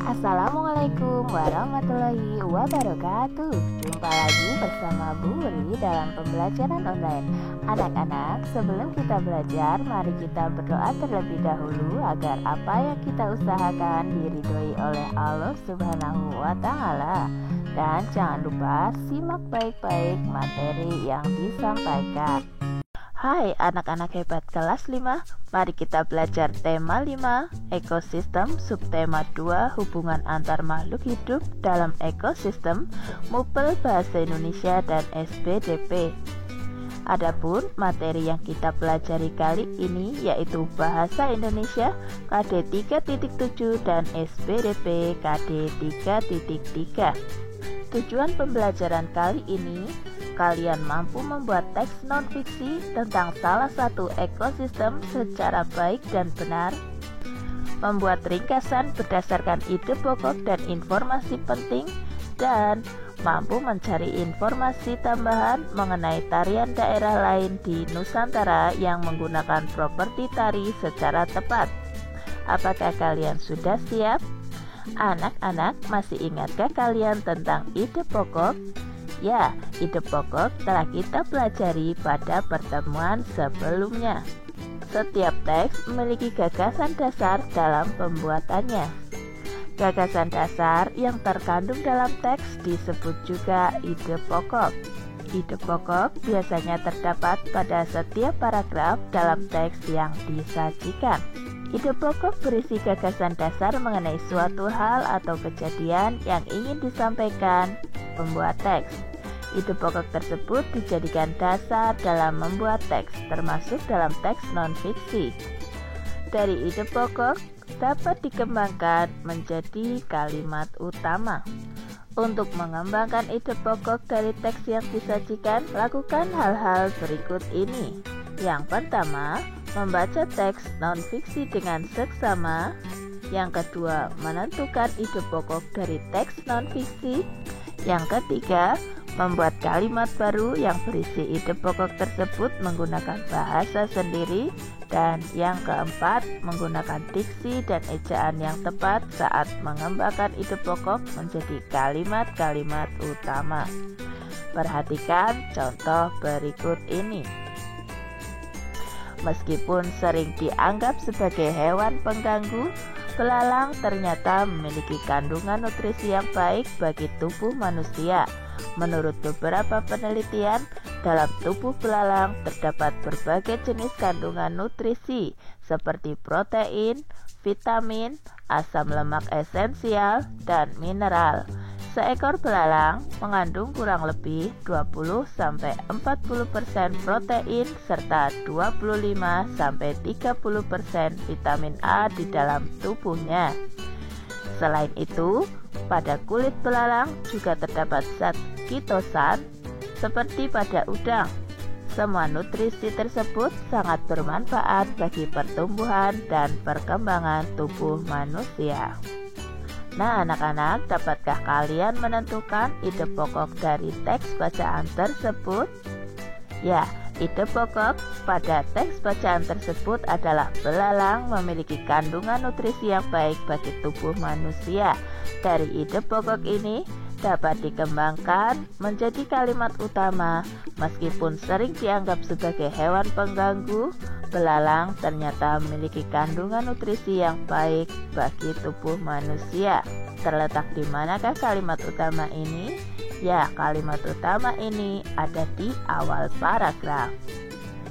Assalamualaikum warahmatullahi wabarakatuh. Jumpa lagi bersama Bu Wuri dalam pembelajaran online. Anak-anak, sebelum kita belajar, mari kita berdoa terlebih dahulu agar apa yang kita usahakan diridhoi oleh Allah Subhanahu wa Ta'ala. Dan jangan lupa simak baik-baik materi yang disampaikan. Hai anak-anak hebat kelas 5, mari kita belajar tema 5, ekosistem, subtema 2, hubungan antar makhluk hidup dalam ekosistem, MUPEL Bahasa Indonesia dan SPDP. Adapun materi yang kita pelajari kali ini yaitu Bahasa Indonesia KD 3.7 dan SPDP KD 3.3. Tujuan pembelajaran kali ini, kalian mampu membuat teks non-fiksi tentang salah satu ekosistem secara baik dan benar, membuat ringkasan berdasarkan ide pokok dan informasi penting, dan mampu mencari informasi tambahan mengenai tarian daerah lain di Nusantara yang menggunakan properti tari secara tepat. Apakah kalian sudah siap? Anak-anak, masih ingatkah kalian tentang ide pokok? Ya, ide pokok telah kita pelajari pada pertemuan sebelumnya. Setiap teks memiliki gagasan dasar dalam pembuatannya. Gagasan dasar yang terkandung dalam teks disebut juga ide pokok. Ide pokok biasanya terdapat pada setiap paragraf dalam teks yang disajikan. Ide pokok berisi gagasan dasar mengenai suatu hal atau kejadian yang ingin disampaikan pembuat teks. Ide pokok tersebut dijadikan dasar dalam membuat teks, termasuk dalam teks non-fiksi. Dari ide pokok dapat dikembangkan menjadi kalimat utama. Untuk mengembangkan ide pokok dari teks yang disajikan, lakukan hal-hal berikut ini. Yang pertama, membaca teks non-fiksi dengan seksama. Yang kedua, menentukan ide pokok dari teks non-fiksi. Yang ketiga, membuat kalimat baru yang berisi ide pokok tersebut menggunakan bahasa sendiri. Dan yang keempat, menggunakan diksi dan ejaan yang tepat saat mengembangkan ide pokok menjadi kalimat-kalimat utama. Perhatikan contoh berikut ini. Meskipun sering dianggap sebagai hewan pengganggu, belalang ternyata memiliki kandungan nutrisi yang baik bagi tubuh manusia. Menurut beberapa penelitian, dalam tubuh belalang terdapat berbagai jenis kandungan nutrisi seperti protein, vitamin, asam lemak esensial, dan mineral. Seekor belalang mengandung kurang lebih 20-40% protein serta 25-30% vitamin A di dalam tubuhnya. Selain itu, pada kulit belalang juga terdapat zat kitosan seperti pada udang. Semua nutrisi tersebut sangat bermanfaat bagi pertumbuhan dan perkembangan tubuh manusia. Nah, anak-anak, dapatkah kalian menentukan ide pokok dari teks bacaan tersebut? Ya, ide pokok pada teks bacaan tersebut adalah belalang memiliki kandungan nutrisi yang baik bagi tubuh manusia. Dari ide pokok ini dapat dikembangkan menjadi kalimat utama. Meskipun sering dianggap sebagai hewan pengganggu, belalang ternyata memiliki kandungan nutrisi yang baik bagi tubuh manusia. Terletak di manakah kalimat utama ini? Ya, kalimat utama ini ada di awal paragraf.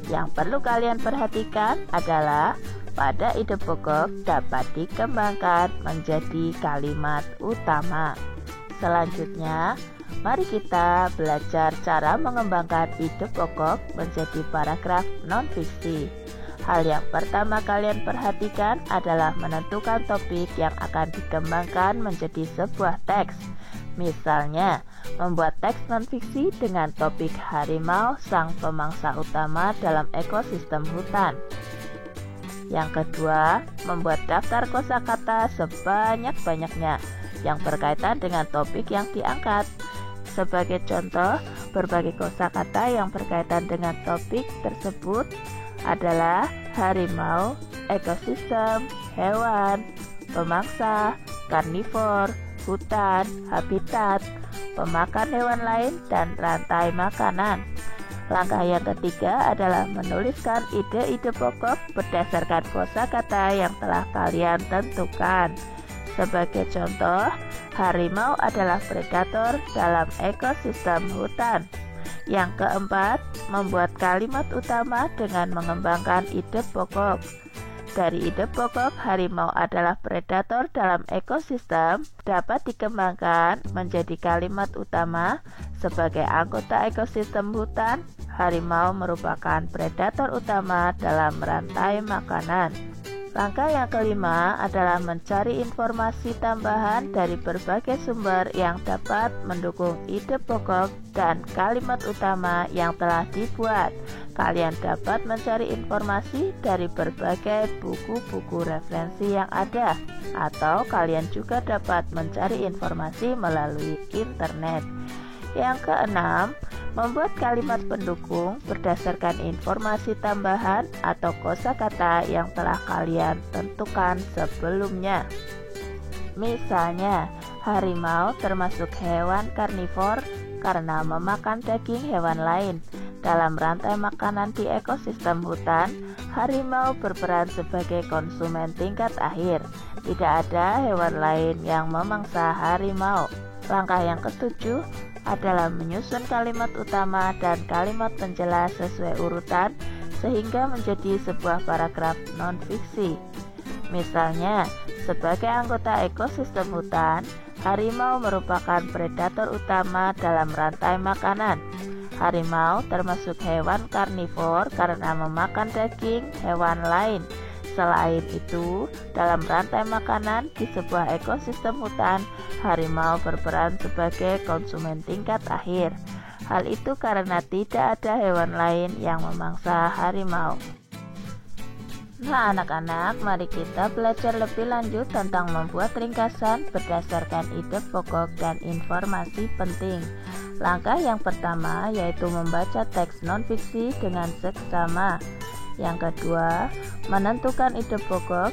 Yang perlu kalian perhatikan adalah pada ide pokok dapat dikembangkan menjadi kalimat utama. Selanjutnya, mari kita belajar cara mengembangkan ide pokok menjadi paragraf non-fiksi. Hal yang pertama kalian perhatikan adalah menentukan topik yang akan dikembangkan menjadi sebuah teks. Misalnya, membuat teks non-fiksi dengan topik harimau sang pemangsa utama dalam ekosistem hutan. Yang kedua, membuat daftar kosakata sebanyak-banyaknya yang berkaitan dengan topik yang diangkat. Sebagai contoh, berbagai kosakata yang berkaitan dengan topik tersebut adalah harimau, ekosistem, hewan, pemangsa, karnivor, hutan, habitat, pemakan hewan lain, dan rantai makanan. Langkah yang ketiga adalah menuliskan ide-ide pokok berdasarkan kosakata yang telah kalian tentukan. Sebagai contoh, harimau adalah predator dalam ekosistem hutan. Yang keempat, membuat kalimat utama dengan mengembangkan ide pokok. Dari ide pokok, harimau adalah predator dalam ekosistem dapat dikembangkan menjadi kalimat utama. Sebagai anggota ekosistem hutan, harimau merupakan predator utama dalam rantai makanan. Langkah yang kelima adalah mencari informasi tambahan dari berbagai sumber yang dapat mendukung ide pokok dan kalimat utama yang telah dibuat. Kalian dapat mencari informasi dari berbagai buku-buku referensi yang ada, atau kalian juga dapat mencari informasi melalui internet. Yang keenam, membuat kalimat pendukung berdasarkan informasi tambahan atau kosakata yang telah kalian tentukan sebelumnya. Misalnya, harimau termasuk hewan karnivor karena memakan daging hewan lain. Dalam rantai makanan di ekosistem hutan, harimau berperan sebagai konsumen tingkat akhir. Tidak ada hewan lain yang memangsa harimau. Langkah yang ketujuh adalah menyusun kalimat utama dan kalimat penjelas sesuai urutan sehingga menjadi sebuah paragraf non-fiksi. Misalnya, sebagai anggota ekosistem hutan, harimau merupakan predator utama dalam rantai makanan. Harimau termasuk hewan karnivor karena memakan daging hewan lain. Selain itu, dalam rantai makanan di sebuah ekosistem hutan, harimau berperan sebagai konsumen tingkat akhir. Hal itu karena tidak ada hewan lain yang memangsa harimau. Nah anak-anak, mari kita belajar lebih lanjut tentang membuat ringkasan berdasarkan ide pokok dan informasi penting. Langkah yang pertama yaitu membaca teks non-fiksi dengan seksama. Yang kedua, menentukan ide pokok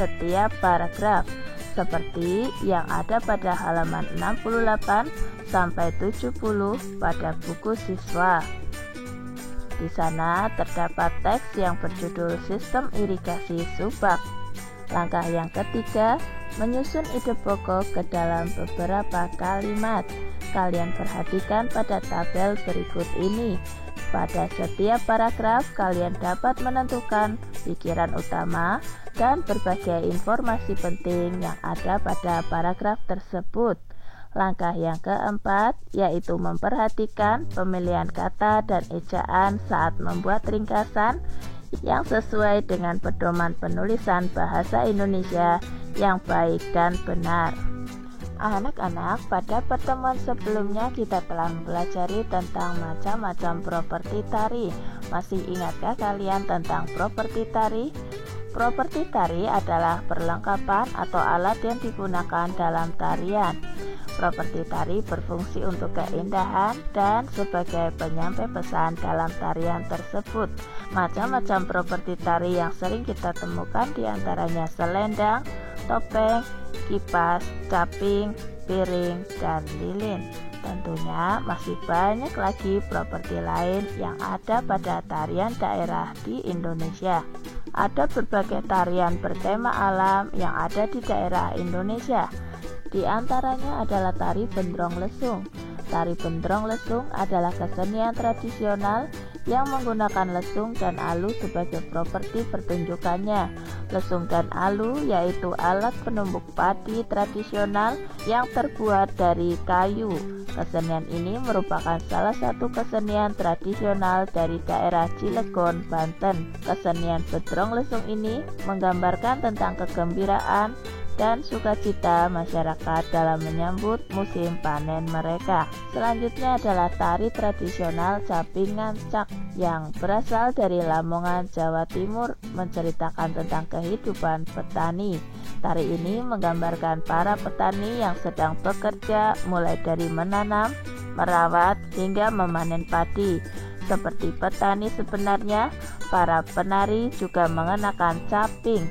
setiap paragraf seperti yang ada pada halaman 68 sampai 70 pada buku siswa. Di sana terdapat teks yang berjudul Sistem Irigasi Subak. Langkah yang ketiga, menyusun ide pokok ke dalam beberapa kalimat. Kalian perhatikan pada tabel berikut ini. Pada setiap paragraf, kalian dapat menentukan pikiran utama dan berbagai informasi penting yang ada pada paragraf tersebut. Langkah yang keempat yaitu memperhatikan pemilihan kata dan ejaan saat membuat ringkasan yang sesuai dengan pedoman penulisan bahasa Indonesia yang baik dan benar. Anak-anak, pada pertemuan sebelumnya kita telah mempelajari tentang macam-macam properti tari. Masih ingatkah kalian tentang properti tari? Properti tari adalah perlengkapan atau alat yang digunakan dalam tarian. Properti tari berfungsi untuk keindahan dan sebagai penyampai pesan dalam tarian tersebut. Macam-macam properti tari yang sering kita temukan diantaranya selendang, topeng, kipas, caping, piring, dan lilin. Tentunya masih banyak lagi properti lain yang ada pada tarian daerah di Indonesia. Ada berbagai tarian bertema alam yang ada di daerah Indonesia. Di antaranya adalah tari Bendrong Lesung. Tari Bendrong Lesung adalah kesenian tradisional yang menggunakan lesung dan alu sebagai properti pertunjukannya. Lesung dan alu yaitu alat penumbuk padi tradisional yang terbuat dari kayu. Kesenian ini merupakan salah satu kesenian tradisional dari daerah Cilegon, Banten. Kesenian Bendrong Lesung ini menggambarkan tentang kegembiraan dan sukacita masyarakat dalam menyambut musim panen mereka. Selanjutnya adalah tari tradisional Caping Ngancak yang berasal dari Lamongan, Jawa Timur, menceritakan tentang kehidupan petani. Tari ini menggambarkan para petani yang sedang bekerja mulai dari menanam, merawat, hingga memanen padi. Seperti petani sebenarnya, para penari juga mengenakan caping.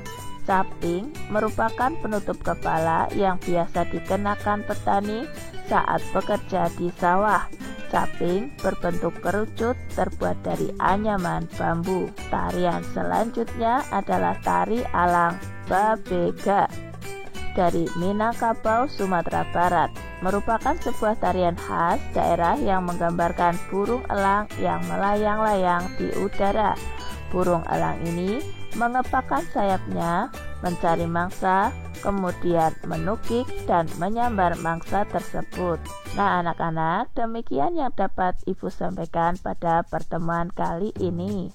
Saping merupakan penutup kepala yang biasa dikenakan petani saat bekerja di sawah. Saping berbentuk kerucut terbuat dari anyaman bambu. Tarian selanjutnya adalah tari alang babega dari Minangkabau, Sumatera Barat. Merupakan sebuah tarian khas daerah yang menggambarkan burung elang yang melayang-layang di udara. Burung elang ini mengepakkan sayapnya, mencari mangsa, kemudian menukik dan menyambar mangsa tersebut. Nah anak-anak, demikian yang dapat Ibu sampaikan pada pertemuan kali ini.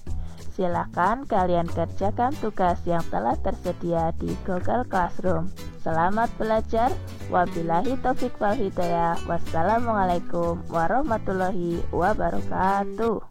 Silakan kalian kerjakan tugas yang telah tersedia di Google Classroom. Selamat belajar. Wabillahi taufiq wal hidayah. Wassalamualaikum warahmatullahi wabarakatuh.